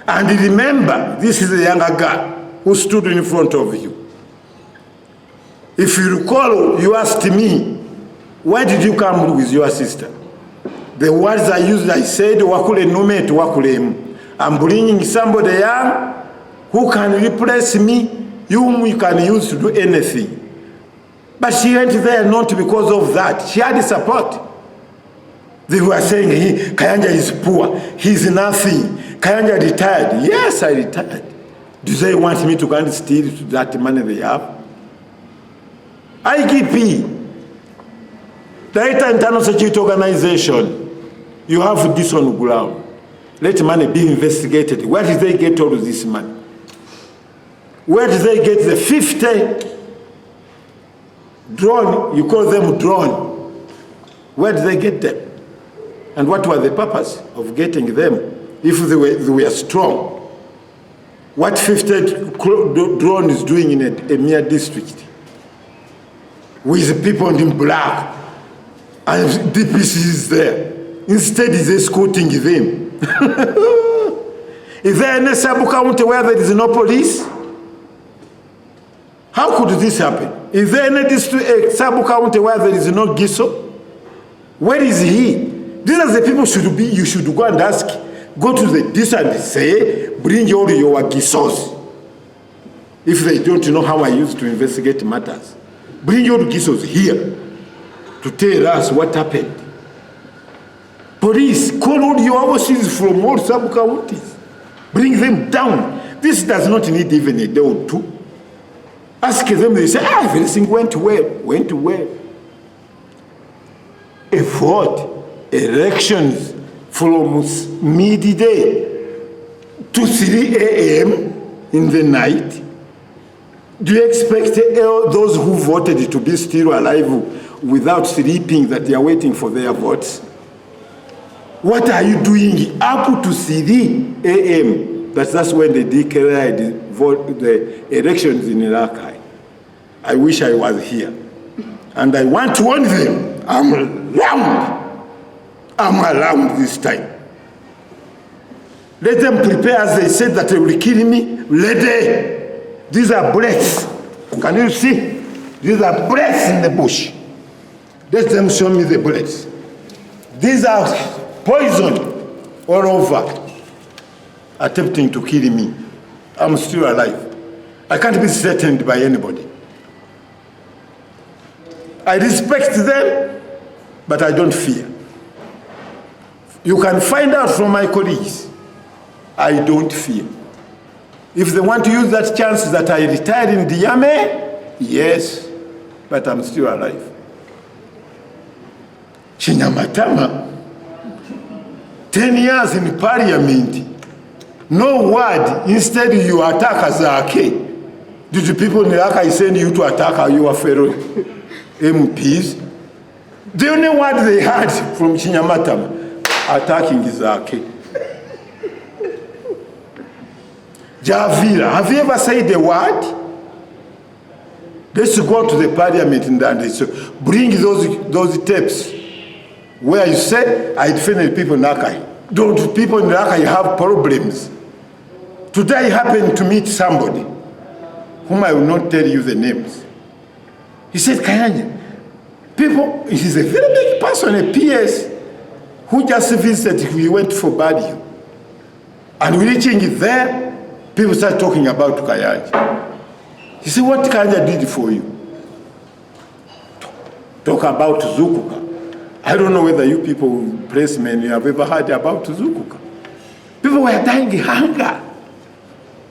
And remember, this is a younger girl who stood in front of you. If you recall, you asked me, why did you come with your sister? The words I used, I said, wakule nume to wakulemu. I'm bringing somebody young who can replace me, whom you can use to do anything. But she went there not because of that. She had support. They were saying, Kayanja is poor, he's nothing. Kayanja retired. Yes, I retired. Do they want me to go and steal that money they have? IGP, the Internal Security Organization, you have this on ground. Let money be investigated. Where did they get all of this money? Where did they get the 50 drone, you call them drone? Where did they get them? And what was the purpose of getting them if they were strong? What 50 drone is doing in a mere district? With people in black and DPC is there. Instead, he's escorting them. Is there any sub-county where there is no police? How could this happen? Is there any district, sub-county where there is no GISO? Where is he? These are the people you should go and ask. Go to the district and say, bring all your GISOs. If they don't know how I used to investigate matters. Bring your GISOs here to tell us what happened. Police, call all your officers from all sub-counties. Bring them down. This does not need even a day or two. Ask them, they say, everything went well. Went well. A vote, elections from midday to 3 a.m. in the night. Do you expect those who voted to be still alive without sleeping, that they are waiting for their votes? What are you doing up to 3 a.m.? That's when they declared the elections in Lwaki. I wish I was here. And I want to warn them, I'm around this time. Let them prepare, as they said that they will kill me. Ready. These are bullets. Can you see? These are bullets in the bush. Let them show me the bullets. These are poison all over, attempting to kill me. I'm still alive. I can't be threatened by anybody. I respect them, but I don't fear. You can find out from my colleagues, I don't fear. If they want to use that chance that I retired in the army, yes, but I'm still alive. Chinyamatama, 10 years in parliament, no word, instead you attack Azake. Did the people in Lwaki send you to attack your fellow MPs? The only word they had from Chinyamatama, attacking Azake. Javira, have you ever said a word? Let's go to the parliament and bring those tapes where you say, I defended people in Lwaki. Don't people in Lwaki have problems? Today I happened to meet somebody whom I will not tell you the names. He said, Kayanja, people, he's a very big person, a PS, who just visited, we went for burial. And reaching there, people start talking about Kayanja. He said, what Kayanja did for you? Talk about Zukuka. I don't know whether you people, pressmen, you have ever heard about Zukuka. People were dying of hunger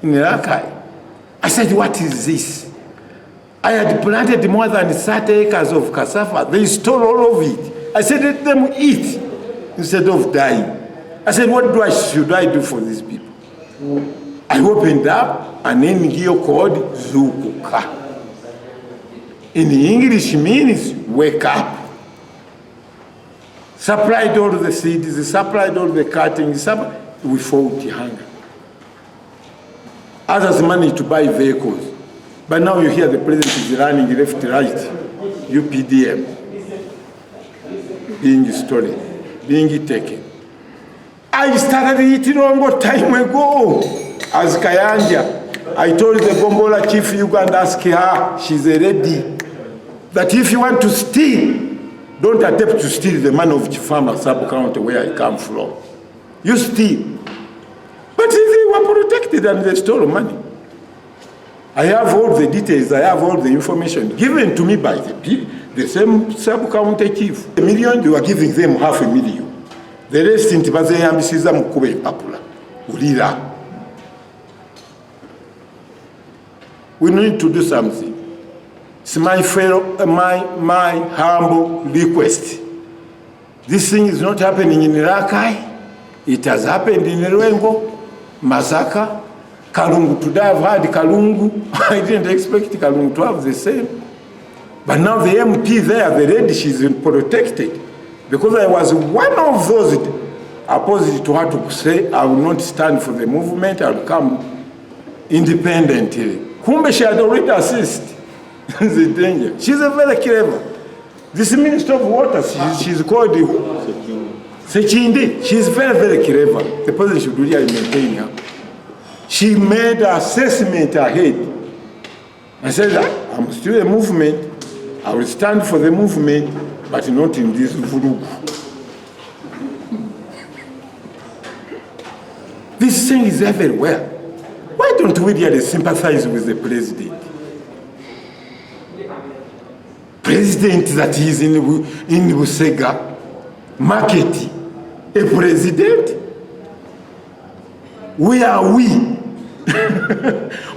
in Lwaki. I said, what is this? I had planted more than 30 acres of cassava. They stole all of it. I said, let them eat instead of dying. I said, what should I do for these people? I opened up an NGO called Zukuka. In English means wake up. Supplied all the seeds, supplied all the cuttings, we fought hunger. Others managed to buy vehicles. But now you hear the president is running left, right, UPDM, being stolen, being taken. I started it long time ago as Kayanja. I told the Gombola chief, you can ask her, she's a lady, that if you want to steal, don't attempt to steal the money of Chifama sub-county where I come from. You steal. But they were protected and they stole money. I have all the details, I have all the information given to me by the same sub-county chief. $1 million, they were giving them $500,000. The rest in Tibazayambisiza mukube papula. Ulira. We need to do something. It's my humble request. This thing is not happening in Rakai. It has happened in Rwengo, Masaka, Kalungu. Today I've had Kalungu. I didn't expect Kalungu to have the same. But now the MP there, the lady, she's protected. Because I was one of those opposite to her to say, I will not stand for the movement, I will come independently. Kumbe she had already assisted. The danger. She's a very clever. This Minister of Water, she's called Sechindi. She's very, very clever. The president should really maintain her. She made an assessment ahead. I said, I'm still a movement. I will stand for the movement, but not in this vurugu. This thing is everywhere. Why don't we really sympathize with the president? President that is in Busega market, a president? Where are we?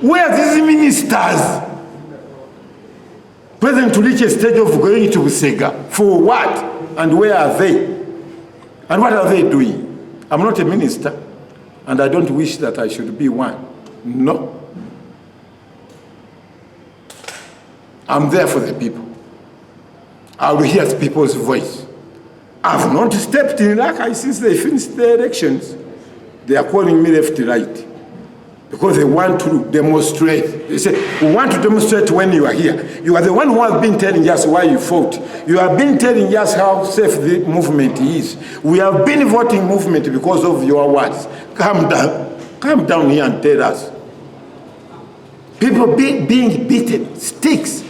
Where are these ministers? President to reach a stage of going to Busega. For what? And where are they? And what are they doing? I'm not a minister, and I don't wish that I should be one. No. I'm there for the people. I will hear people's voice. I've not stepped in Rakai since they finished the elections. They are calling me left, right. Because they want to demonstrate. They say, we want to demonstrate when you are here. You are the one who has been telling us why you fought. You have been telling us how safe the movement is. We have been voting movement because of your words. Come down here and tell us. People being beaten, sticks,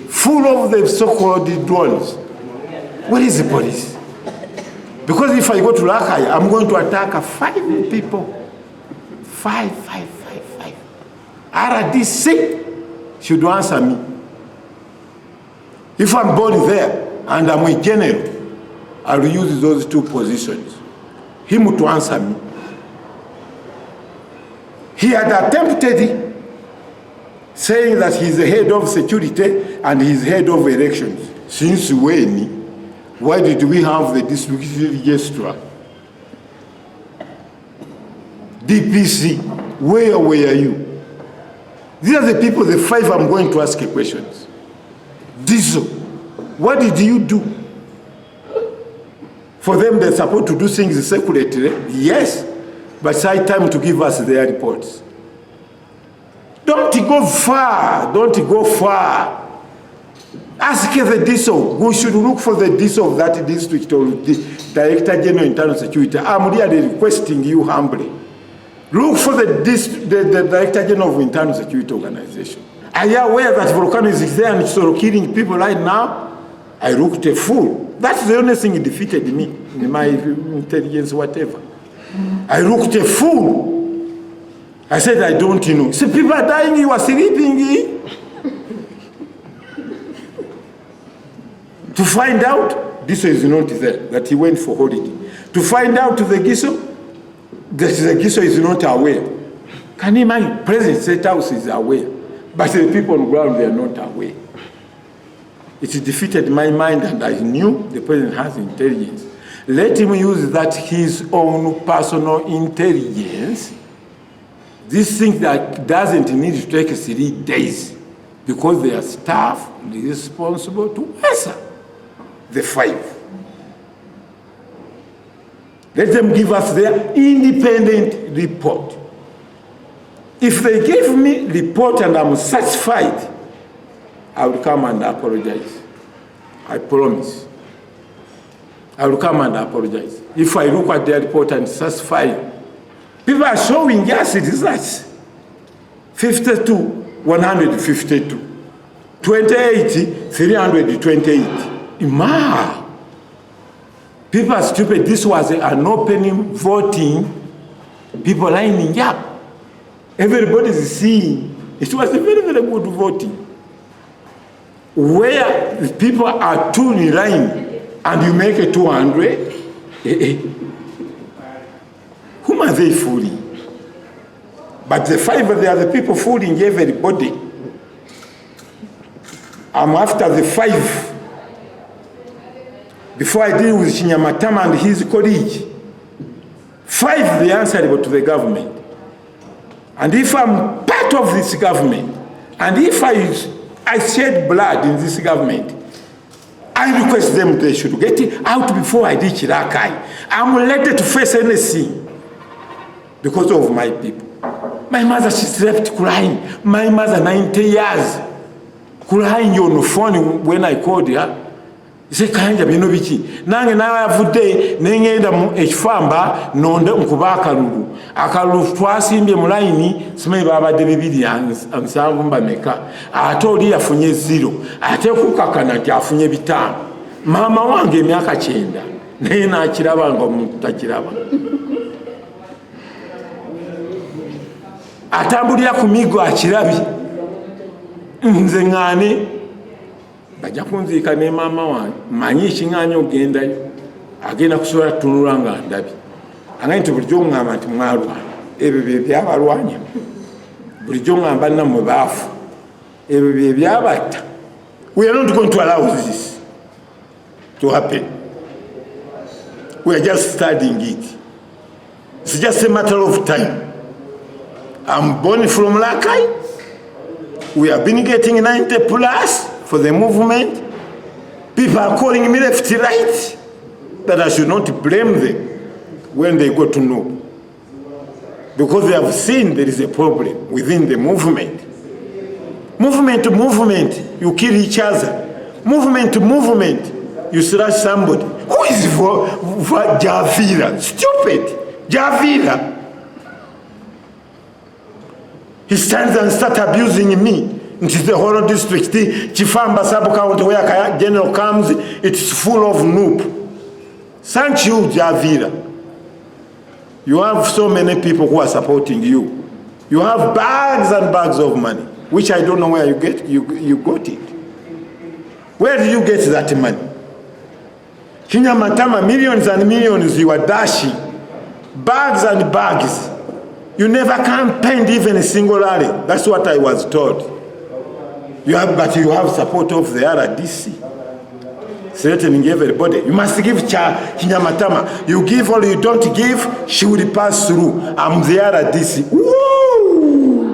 full of the so-called drones. Where is the police? Because if I go to Rakai, I'm going to attack 5 people. 5. RDC should answer me. If I'm born there and I'm a general, I will use those 2 positions. Him to answer me. He had attempted saying that he's the head of security and he's head of elections. Since when? Why did we have the district registrar? DPC, where were you? These are the people, the 5 I'm going to ask questions. Diesel, what did you do? For them, they're supposed to do things secretly, yes, but it's high time to give us their reports. Don't go far, don't go far. Ask the diesel. We should look for the diesel of that district or the Director General Internal Security. I'm really requesting you humbly. Look for the Director General of Internal Security Organization. Are you aware that volcano is there and so killing people right now? I looked a fool. That's the only thing that defeated me in my intelligence, whatever. I looked a fool. I said, I don't know. So people are dying, you are sleeping. To find out, this is not there, that he went for holiday. To find out the Giso, that the Giso is not aware. Can you imagine? President State House is aware, but the people on the ground, they are not aware. It defeated my mind, and I knew the president has intelligence. Let him use that his own personal intelligence. This thing that doesn't need to take 3 days, because their staff is responsible to answer the 5. Let them give us their independent report. If they give me report and I'm satisfied, I will come and apologize. I promise. I will come and apologize. If I look at their report and satisfy you. People are showing yes, it is that 52, 152, 28, 328. Ima. People are stupid. This was an opening voting. People lining up. Everybody is seeing. It was a very, very good voting. Where the people are two in line and you make a 200, whom are they fooling? But the five, they are the people fooling everybody. I'm after the five. Before I deal with Chinyamatama and his colleague, five, they answerable to the government. And if I'm part of this government, and if I shed blood in this government, I request them they should get it out before I reach Rakai. I'm ready to face anything because of my people. My mother, she slept crying. My mother, 90 years, crying on the phone when I called her. She said, Kayanja bino biki. Nange nawe avudde nengenda mu ekifamba nonde nkuba akalulu. Akalulu twasimbye mu line simanyi babadde 270 mbameka. Ate oli yafunye 0. Ate kukakana nti afunye 5. Mama wange emyaka 9 naye nakiraba nga omuntu takiraba. Atambulira ku migo akirabi. Nze ngane bajja kunziika ne maama wange manyi ekiŋŋaanya ogendayo agenda kusobola tunula nga ndabi angaye nti bulijjo oŋŋamba nti mwalwana ebyo bye byabalwanya bulijjo oŋŋamba nammwe baafu ebyo bye byabatta. We are not going to allow this to happen. We are just studying it. It's just a matter of time. I'm born from Lakai. We have been getting 90 plus for the movement. People are calling me left, right, that I should not blame them when they go to know. Because they have seen there is a problem within the movement. Movement to movement, you kill each other. Movement to movement, you slash somebody. Who is for Javira? Stupid. Javira. He stands and starts abusing me. It is the whole district. Chifamba sub-county where General comes, it's full of noob. Thank you, Javira. You have so many people who are supporting you. You have bags and bags of money, which I don't know where you got it. Where do you get that money? Kinyamatama, millions and millions you are dashing. Bags and bags. You never campaigned even a single rally. That's what I was told. But you have support of the RDC. Threatening everybody. You must give Kinyamatama. You give or you don't give, she will pass through. I'm the RDC. Woo!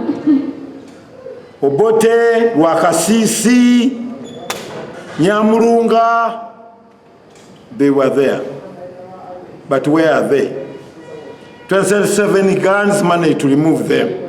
Obote, Wakasisi, Nyamurunga, they were there. But where are they? 27 guns, money to remove them.